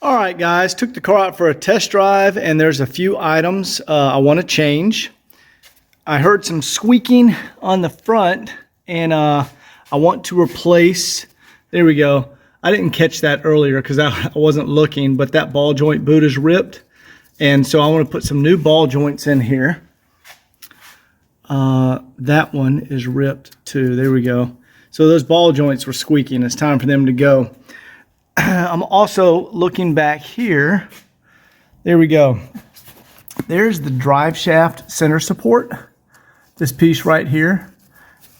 All right, guys, took the car out for a test drive, and there's a few items I want to change. I heard some squeaking on the front, and I want to replace, there we go. I didn't catch that earlier because I wasn't looking, but that ball joint boot is ripped, and so I want to put some new ball joints in here. That one is ripped too. There we go. So those ball joints were squeaking. It's time for them to go. I'm also looking back here. There we go. There's the drive shaft center support. This piece right here.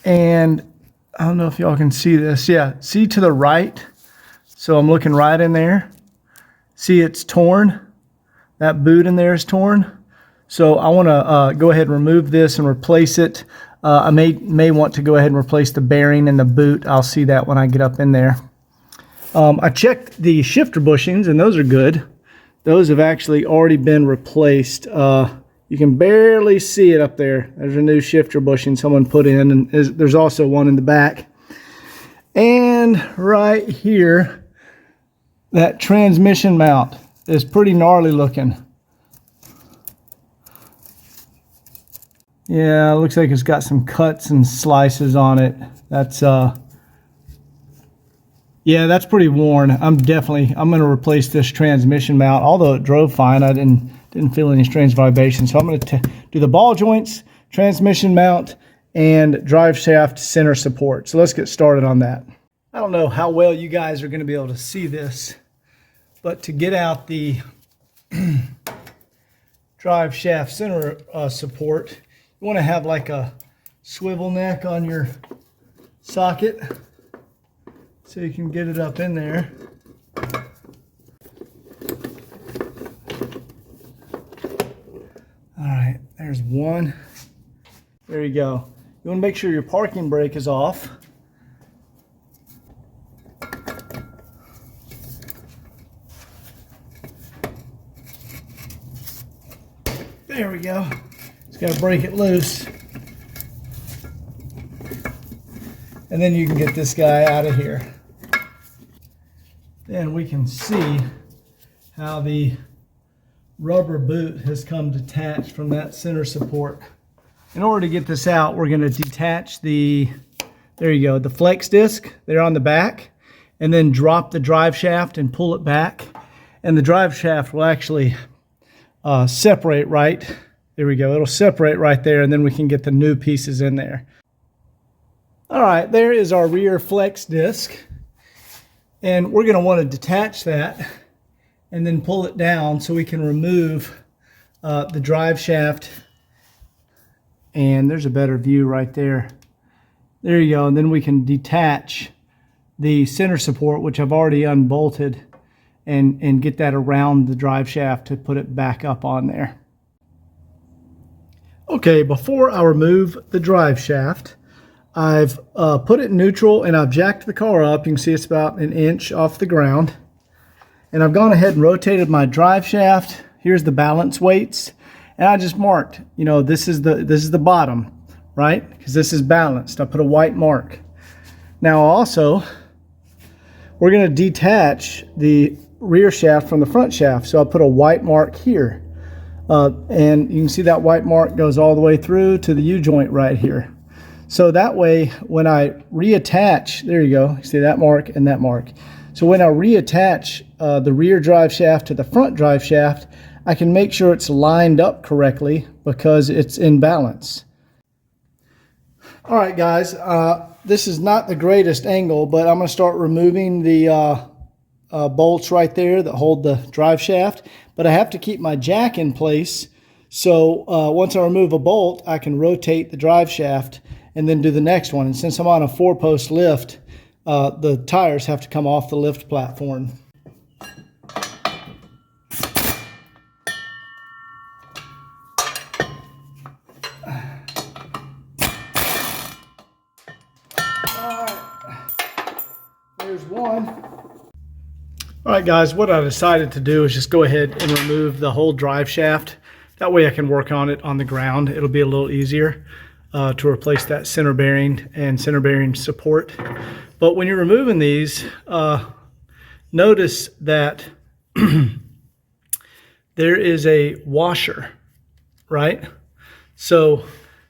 And I don't know if y'all can see this. Yeah, see to the right. So I'm looking right in there. See, it's torn. That boot in there is torn. So I want to go ahead and remove this and replace it. I may want to go ahead and replace the bearing and the boot. I'll see that when I get up in there. I checked the shifter bushings, and those are good. Those have actually already been replaced. You can barely see it up there. There's a new shifter bushing someone put in, and there's also one in the back. And right here, that transmission mount is pretty gnarly looking. Yeah, it looks like it's got some cuts and slices on it. That's yeah, that's pretty worn. I'm going to replace this transmission mount. Although it drove fine, I didn't feel any strange vibrations. So I'm going to do the ball joints, transmission mount, and drive shaft center support. So let's get started on that. I don't know how well you guys are going to be able to see this, but to get out the drive shaft center support, you want to have like a swivel neck on your socket, so you can get it up in there. All right, there's one. There you go. You want to make sure your parking brake is off. There we go. Just got to break it loose. And then you can get this guy out of here. Then we can see how the rubber boot has come detached from that center support. In order to get this out, we're going to detach the, there you go, the flex disc there on the back, and then drop the drive shaft and pull it back. And the drive shaft will actually separate right. There we go. It'll separate right there, and then we can get the new pieces in there. All right, there is our rear flex disc. And we're going to want to detach that and then pull it down so we can remove the drive shaft. And there's a better view right there. There you go. And then we can detach the center support, which I've already unbolted, and get that around the drive shaft to put it back up on there. Okay, before I remove the drive shaft, I've put it in neutral, and I've jacked the car up. You can see it's about an inch off the ground. And I've gone ahead and rotated my drive shaft. Here's the balance weights. And I just marked, you know, this is the bottom, right? Because this is balanced. I put a white mark. Now also, we're going to detach the rear shaft from the front shaft. So I put a white mark here. And you can see that white mark goes all the way through to the U-joint right here. So that way, when I reattach, there you go, see that mark and that mark. So when I reattach the rear drive shaft to the front drive shaft, I can make sure it's lined up correctly because it's in balance. All right, guys, this is not the greatest angle, but I'm going to start removing the bolts right there that hold the drive shaft. But I have to keep my jack in place. So once I remove a bolt, I can rotate the drive shaft and then do the next one. And since I'm on a 4-post lift, the tires have to come off the lift platform. There's one. All right, guys, what I decided to do is just go ahead and remove the whole drive shaft. That way I can work on it on the ground. It'll be a little easier to replace that center bearing and center bearing support. But when you're removing these, notice that there is a washer, right? So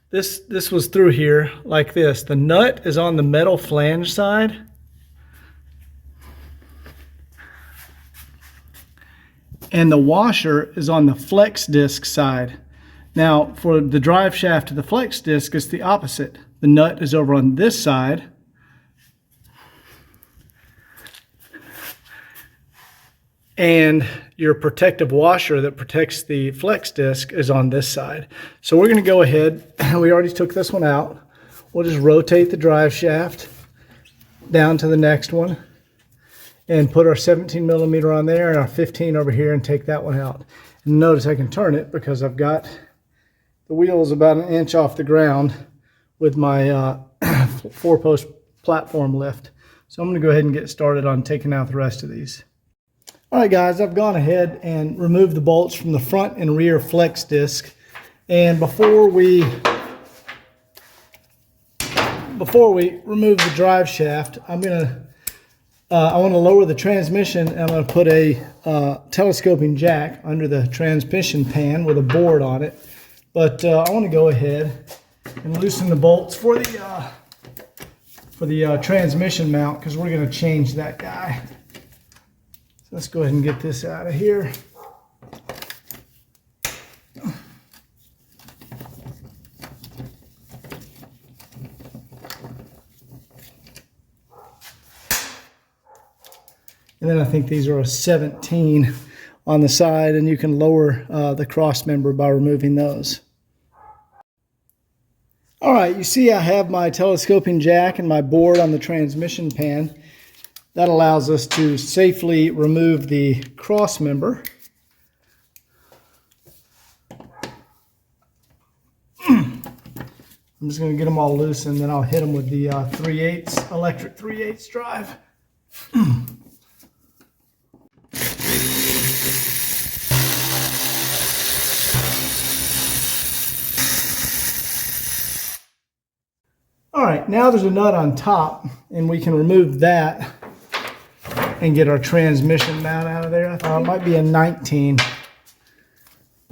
this was through here like this. The nut is on the metal flange side. And the washer is on the flex disc side. Now, for the drive shaft to the flex disc, it's the opposite. The nut is over on this side. And your protective washer that protects the flex disc is on this side. So we're going to go ahead, we already took this one out. We'll just rotate the drive shaft down to the next one and put our 17 millimeter on there and our 15 over here and take that one out. And notice I can turn it because I've got the wheels about an inch off the ground with my 4-post platform lift. So I'm going to go ahead and get started on taking out the rest of these. All right, guys, I've gone ahead and removed the bolts from the front and rear flex disc. And before we remove the drive shaft, I want to lower the transmission, and I'm going to put a telescoping jack under the transmission pan with a board on it. But I want to go ahead and loosen the bolts for the transmission mount, because we're going to change that guy. So let's go ahead and get this out of here. And then I think these are a 17 on the side, and you can lower the cross member by removing those. All right, you see I have my telescoping jack and my board on the transmission pan. That allows us to safely remove the cross member. I'm just going to get them all loose, and then I'll hit them with the 3/8 electric 3/8 drive. All right, now there's a nut on top, and we can remove that and get our transmission mount out of there. I thought it might be a 19.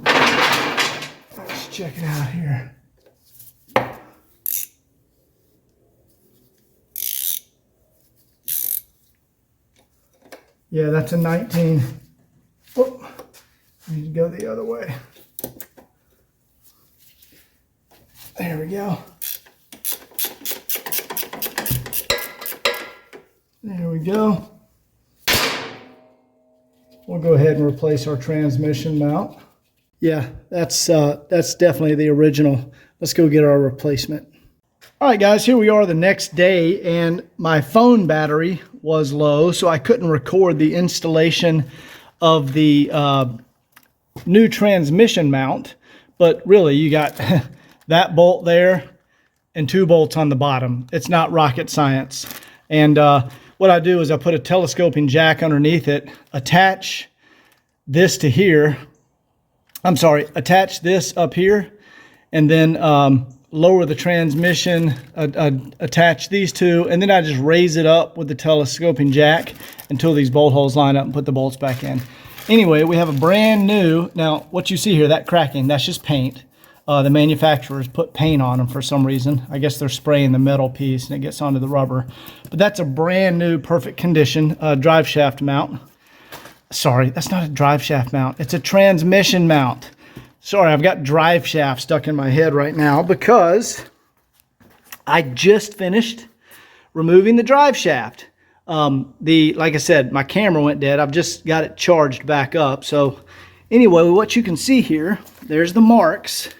Let's check it out here. Yeah, that's a 19. Oh, I need to go the other way. There we go. There we go. We'll go ahead and replace our transmission mount. Yeah, that's definitely the original. Let's go get our replacement. All right, guys, here we are the next day, and my phone battery was low, so I couldn't record the installation of the new transmission mount. But really, you got that bolt there and 2 bolts on the bottom. It's not rocket science. And what I do is I put a telescoping jack underneath it, attach this to here. I'm sorry, attach this up here, and then lower the transmission, attach these two, and then I just raise it up with the telescoping jack until these bolt holes line up and put the bolts back in. Anyway, we have a brand new, now what you see here, that cracking, that's just paint. The manufacturers put paint on them for some reason. I guess they're spraying the metal piece and it gets onto the rubber. But that's a brand new, perfect condition drive shaft mount. Sorry, that's not a drive shaft mount. It's a transmission mount. Sorry, I've got drive shaft stuck in my head right now because I just finished removing the drive shaft. Like I said, my camera went dead. I've just got it charged back up. So anyway, what you can see here, there's the marks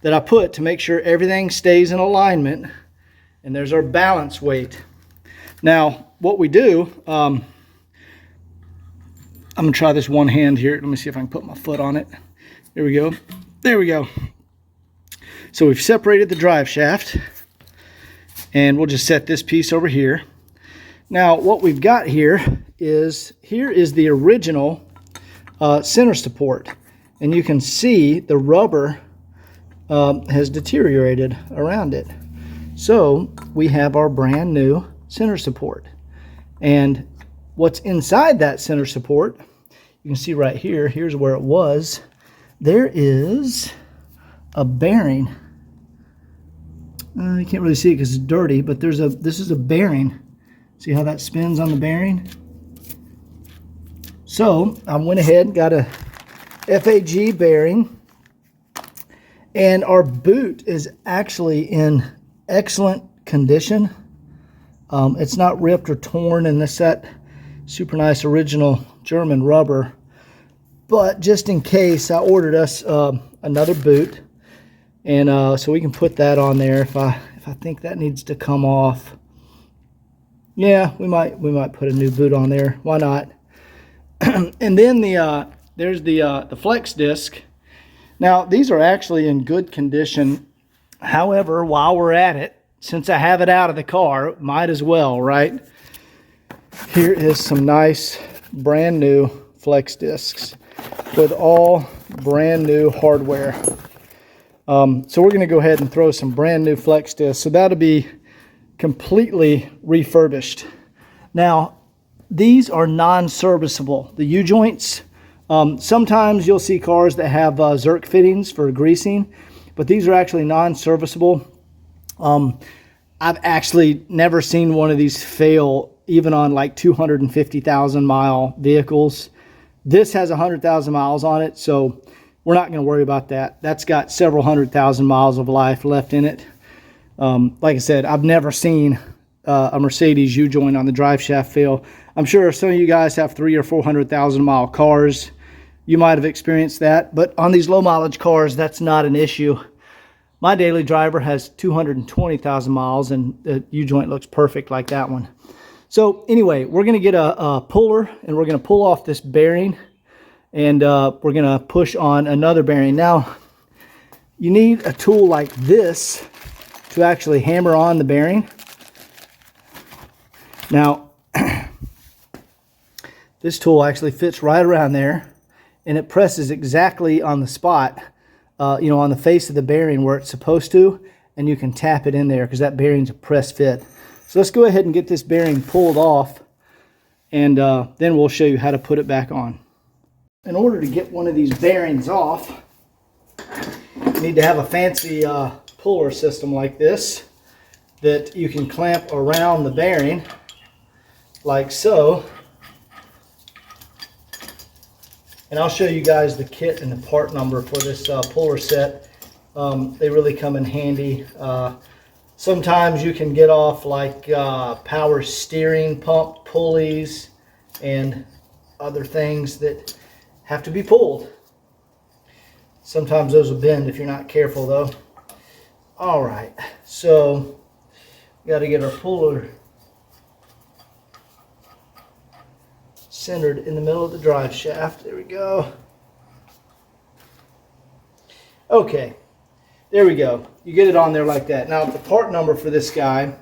that I put to make sure everything stays in alignment, and there's our balance weight. Now, what we do, I'm gonna try this one hand here. Let me see if I can put my foot on it. There we go. There we go. So we've separated the drive shaft, and we'll just set this piece over here. Now, what we've got here is the original center support, and you can see the rubber has deteriorated around it. So we have our brand new center support, and what's inside that center support you can see right here, here's where it was. There is a bearing. You can't really see it because it's dirty, but this is a bearing. See how that spins on the bearing? So I went ahead and got a FAG bearing, and our boot is actually in excellent condition. It's not ripped or torn, and this that super nice original German rubber. But just in case, I ordered us another boot, and so we can put that on there if I think that needs to come off. Yeah, we might put a new boot on there. Why not? And then there's the flex disc. Now these are actually in good condition. However, while we're at it, since I have it out of the car, might as well, right? Here is some nice brand new flex discs with all brand new hardware. So we're going to go ahead and throw some brand new flex discs. So that'll be completely refurbished. Now, these are non-serviceable. The U-joints, sometimes you'll see cars that have Zerk fittings for greasing, but these are actually non-serviceable. I've actually never seen one of these fail, even on like 250,000 mile vehicles. This has 100,000 miles on it, so we're not going to worry about that. That's got several 100,000 miles of life left in it. Like I said, I've never seen a Mercedes U-joint on the drive shaft fail. I'm sure some of you guys have 300,000 or 400,000 mile cars. You might have experienced that, but on these low mileage cars, that's not an issue. My daily driver has 220,000 miles, and the U-joint looks perfect like that one. So anyway, we're going to get a puller, and we're going to pull off this bearing, and we're going to push on another bearing. Now, you need a tool like this to actually hammer on the bearing. Now, this tool actually fits right around there, and it presses exactly on the spot, on the face of the bearing where it's supposed to, and you can tap it in there because that bearing's a press fit. So let's go ahead and get this bearing pulled off, and then we'll show you how to put it back on. In order to get one of these bearings off, you need to have a fancy puller system like this that you can clamp around the bearing like so. And I'll show you guys the kit and the part number for this puller set. They really come in handy. Sometimes you can get off like power steering pump pulleys and other things that have to be pulled. Sometimes those will bend if you're not careful though. All right, so got to get our puller centered in the middle of the drive shaft. There we go. Okay, there we go. You get it on there like that. Now the part number for this guy,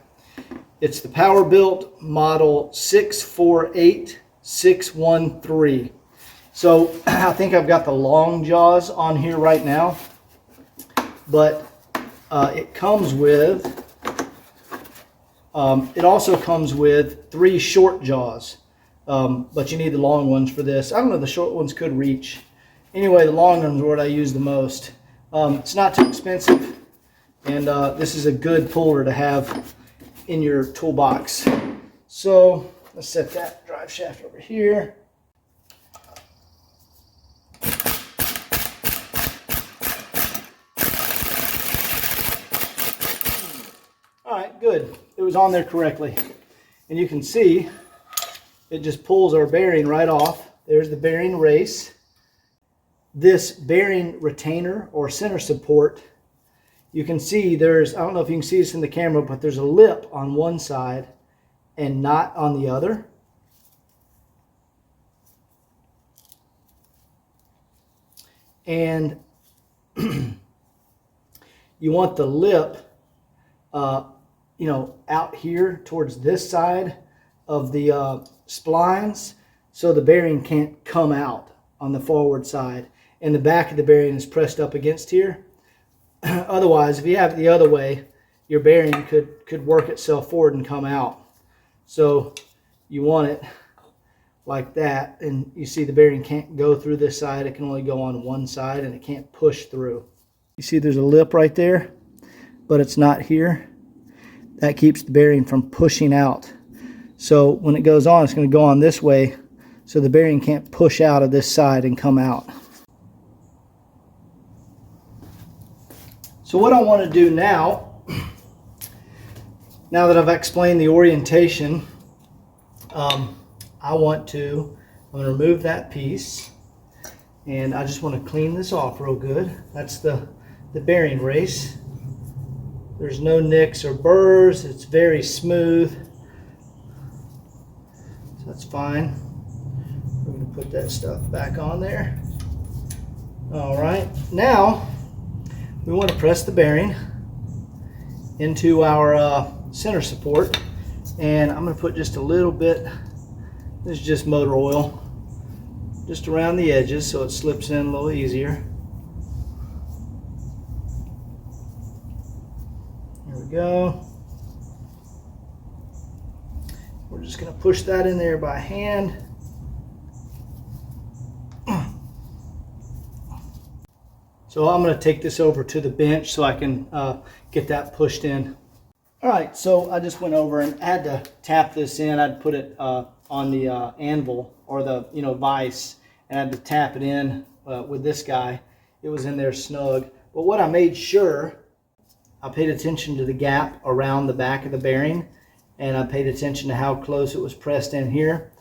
it's the Powerbuilt model 648613. So I think I've got the long jaws on here right now, but it comes with, it also comes with 3 short jaws. But you need the long ones for this. I don't know, the short ones could reach. Anyway, the long ones are what I use the most. It's not too expensive, and this is a good puller to have in your toolbox. So let's set that drive shaft over here. All right, good. It was on there correctly. And you can see it just pulls our bearing right off. There's the bearing race. This bearing retainer or center support, you can see there's, I don't know if you can see this in the camera, but there's a lip on one side and not on the other. And you want the lip, out here towards this side of the splines, so the bearing can't come out on the forward side, and the back of the bearing is pressed up against here. Otherwise, if you have it the other way, your bearing could work itself forward and come out. So you want it like that, and you see the bearing can't go through this side. It can only go on one side, and it can't push through. You see there's a lip right there, but it's not here. That keeps the bearing from pushing out. So when it goes on, it's going to go on this way, so the bearing can't push out of this side and come out. So what I want to do now, now that I've explained the orientation, I'm going to remove that piece, and I just want to clean this off real good. That's the bearing race. There's no nicks or burrs. It's very smooth. So that's fine. We're going to put that stuff back on there. All right. Now we want to press the bearing into our center support, and I'm going to put just a little bit. This is just motor oil, just around the edges so it slips in a little easier. There we go. We're just going to push that in there by hand. So I'm going to take this over to the bench so I can get that pushed in. All right, so I just went over and had to tap this in. I'd put it on the anvil or the vise, and I had to tap it in with this guy. It was in there snug. But what I made sure, I paid attention to the gap around the back of the bearing, and I paid attention to how close it was pressed in here,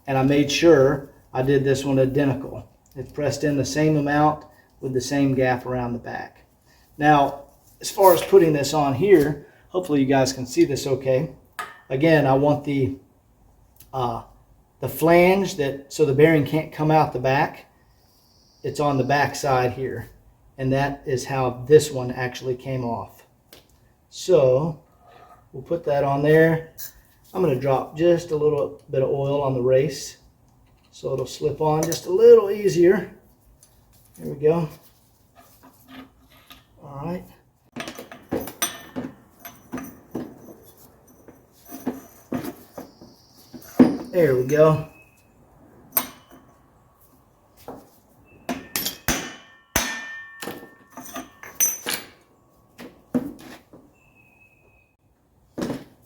and I made sure I did this one identical. It's pressed in the same amount with the same gap around the back. Now, as far as putting this on here, hopefully you guys can see this okay. Again, I want the flange so the bearing can't come out the back. It's on the back side here, and that is how this one actually came off. So we'll put that on there. I'm going to drop just a little bit of oil on the race so it'll slip on just a little easier. There we go. All right. There we go.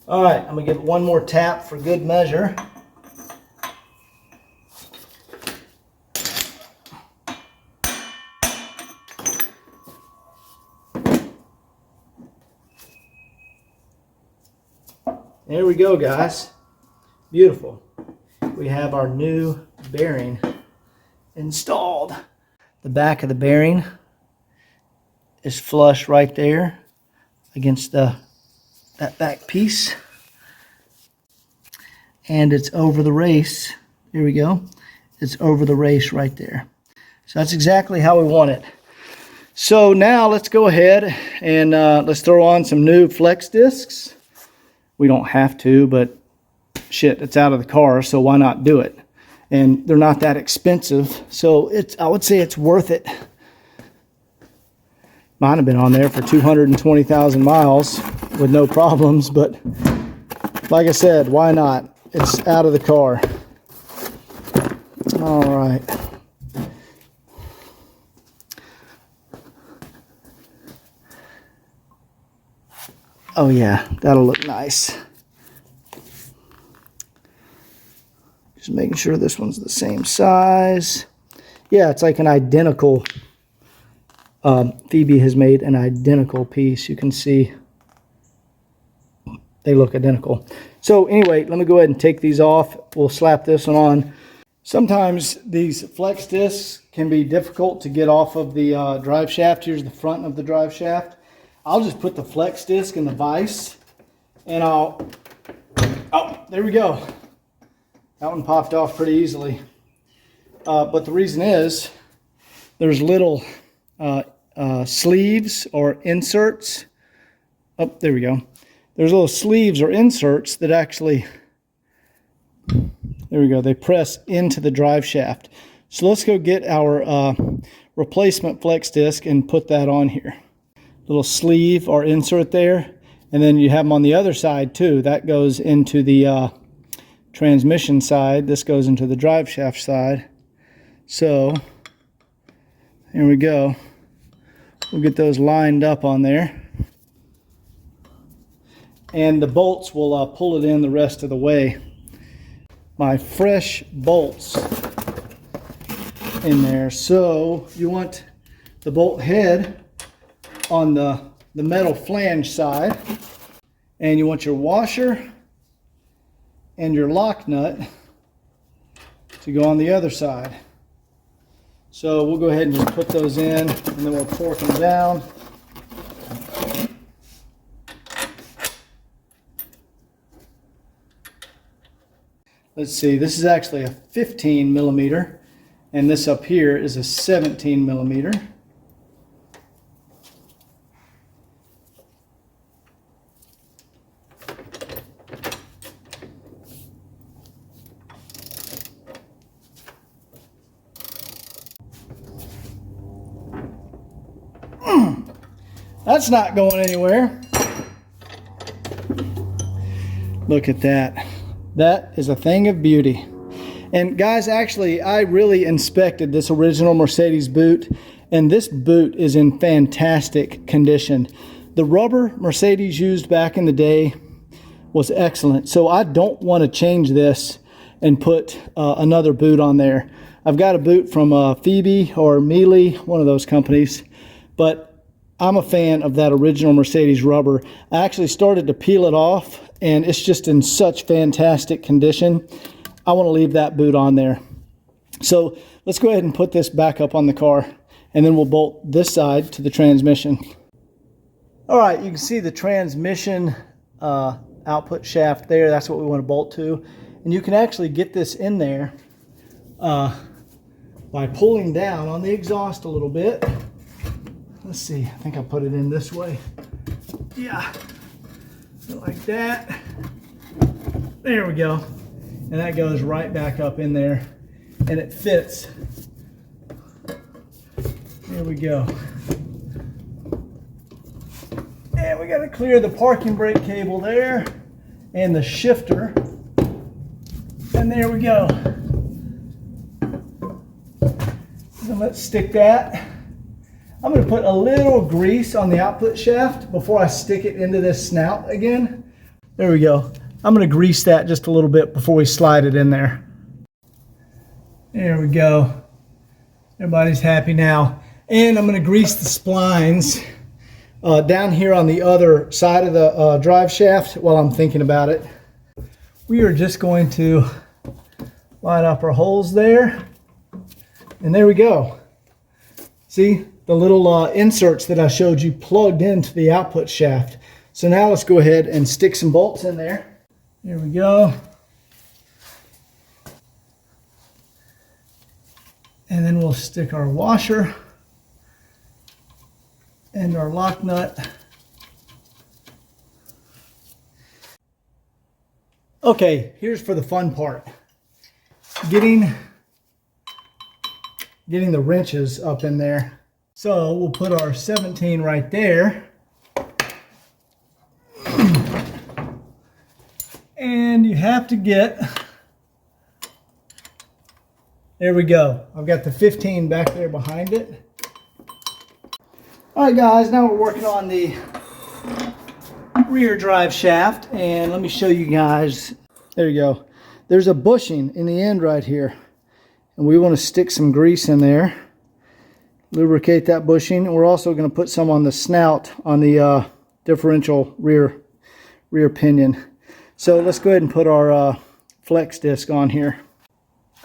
All right, I'm gonna give it one more tap for good measure. There we go, guys. Beautiful. We have our new bearing installed. The back of the bearing is flush right there against that back piece, and it's over the race. Here we go. It's over the race right there. So that's exactly how we want it. So now let's go ahead and let's throw on some new flex discs. We don't have to, but shit, it's out of the car, so why not do it? And they're not that expensive, so I would say it's worth it. Mine have been on there for 220,000 miles with no problems, but like I said, why not? It's out of the car. All right. Oh yeah, that'll look nice. Just making sure this one's the same size. Yeah, it's like an identical, Phoebe has made an identical piece. You can see they look identical. So anyway, let me go ahead and take these off. We'll slap this one on. Sometimes these flex discs can be difficult to get off of the drive shaft. Here's the front of the drive shaft. I'll just put the flex disc in the vise, and oh, there we go. That one popped off pretty easily. But the reason is there's little sleeves or inserts. Oh, there we go. There's little sleeves or inserts that actually, there we go, they press into the drive shaft. So let's go get our replacement flex disc and put that on here. Little sleeve or insert there, and then you have them on the other side too. That goes into the transmission side. This goes into the drive shaft side. So here we go. We'll get those lined up on there. And the bolts will pull it in the rest of the way. My fresh bolts in there. So you want the bolt head on the metal flange side, and you want your washer and your lock nut to go on the other side. So we'll go ahead and just put those in, and then we'll torque them down. Let's see, this is actually a 15 millimeter, and this up here is a 17 millimeter. That's not going anywhere. Look at that. That is a thing of beauty. And guys, actually, I really inspected this original Mercedes boot, and this boot is in fantastic condition. The rubber Mercedes used back in the day was excellent. So I don't want to change this and put another boot on there. I've got a boot from Phoebe or Mealy, one of those companies, but I'm a fan of that original Mercedes rubber. I actually started to peel it off, and it's just in such fantastic condition. I want to leave that boot on there. So let's go ahead and put this back up on the car, and then we'll bolt this side to the transmission. All right, you can see the transmission output shaft there. That's what we want to bolt to. And you can actually get this in there by pulling down on the exhaust a little bit. Let's see, I think I put it in this way. Yeah, like that. There we go. And that goes right back up in there, and it fits. There we go. And we got to clear the parking brake cable there and the shifter. And there we go. So let's stick that. I'm going to put a little grease on the output shaft before I stick it into this snout again. There we go. I'm going to grease that just a little bit before we slide it in there. There we go. Everybody's happy now. And I'm going to grease the splines down here on the other side of the drive shaft while I'm thinking about it. We are just going to line up our holes there. And there we go. See? The little inserts that I showed you plugged into the output shaft. So now let's go ahead and stick some bolts in there. Here we go. And then we'll stick our washer and our lock nut. Okay, here's for the fun part. Getting the wrenches up in there. So we'll put our 17 right there. And you have to get, there we go. I've got the 15 back there behind it. All right, guys, now we're working on the rear drive shaft, and let me show you guys. There you go. There's a bushing in the end right here, and we want to stick some grease in there. Lubricate that bushing. We're also going to put some on the snout on the differential rear pinion. So let's go ahead and put our flex disc on here.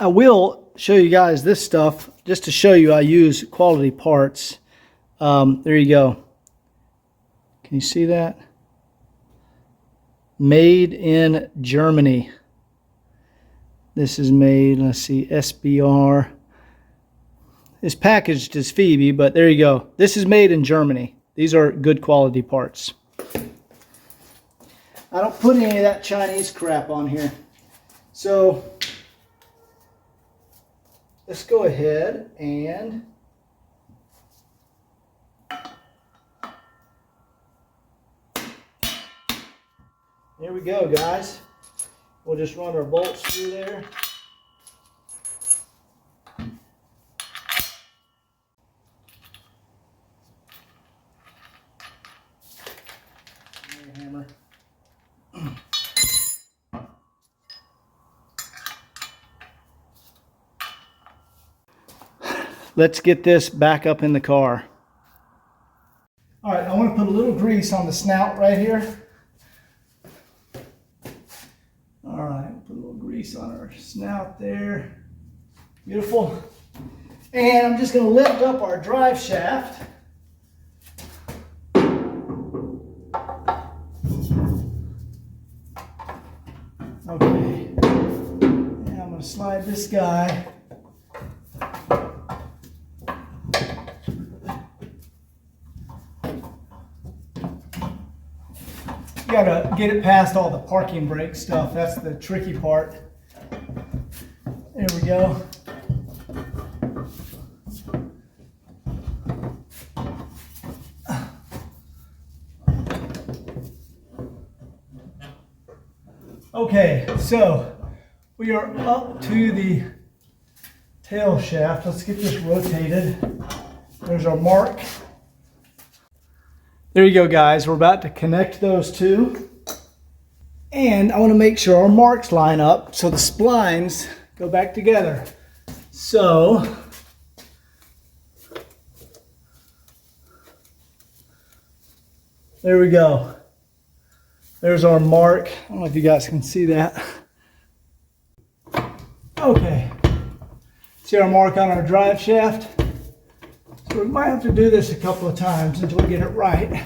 I will show you guys this stuff just to show you I use quality parts. There you go. Can you see that? Made in Germany. This is made, let's see, SBR. It's packaged as Phoebe, but there you go. This is made in Germany. These are good quality parts. I don't put any of that Chinese crap on here. So let's go ahead and there we go, guys. We'll just run our bolts through there. Hammer. Let's get this back up in the car. All right, I want to put a little grease on the snout right here. All right, put a little grease on our snout there. Beautiful. And I'm just going to lift up our drive shaft. Okay. And I'm going to slide this guy. You gotta get it past all the parking brake stuff. That's the tricky part. There we go. Okay, so we are up to the tail shaft. Let's get this rotated. There's our mark. There you go, guys. We're about to connect those two. And I want to make sure our marks line up so the splines go back together. So, there we go. There's our mark. I don't know if you guys can see that. Okay. See our mark on our drive shaft? So we might have to do this a couple of times until we get it right.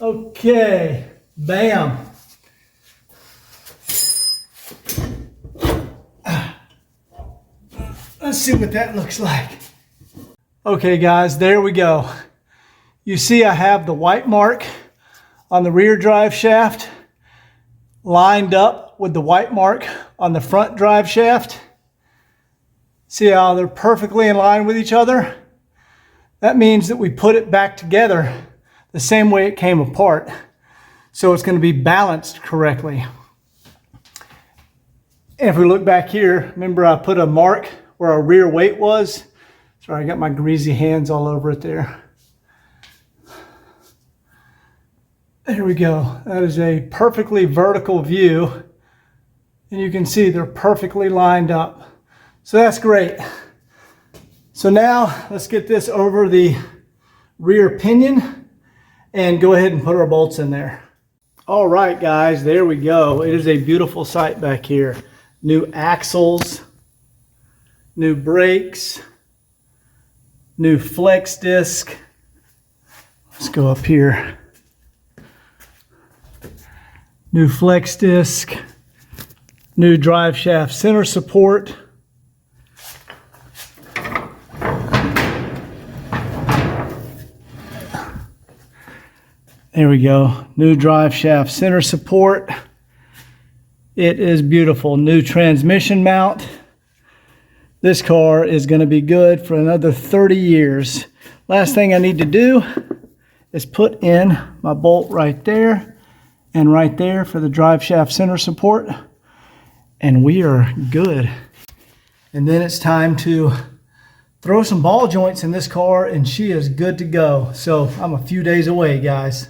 Okay, bam. Let's see what that looks like. Okay guys, there we go. You see I have the white mark on the rear drive shaft lined up with the white mark on the front drive shaft. See how they're perfectly in line with each other? That means that we put it back together the same way it came apart. So it's going to be balanced correctly. And if we look back here, remember I put a mark where our rear weight was? Sorry, I got my greasy hands all over it there. There we go. That is a perfectly vertical view. And you can see they're perfectly lined up. So that's great. So now let's get this over the rear pinion and go ahead and put our bolts in there. All right, guys, there we go. It is a beautiful sight back here. New axles, new brakes, new flex disc. Let's go up here. New flex disc, new drive shaft center support. There we go. New drive shaft center support. It is beautiful. New transmission mount. This car is going to be good for another 30 years. Last thing I need to do is put in my bolt right there and right there for the drive shaft center support. And we are good. And then it's time to throw some ball joints in this car and she is good to go. So I'm a few days away, guys.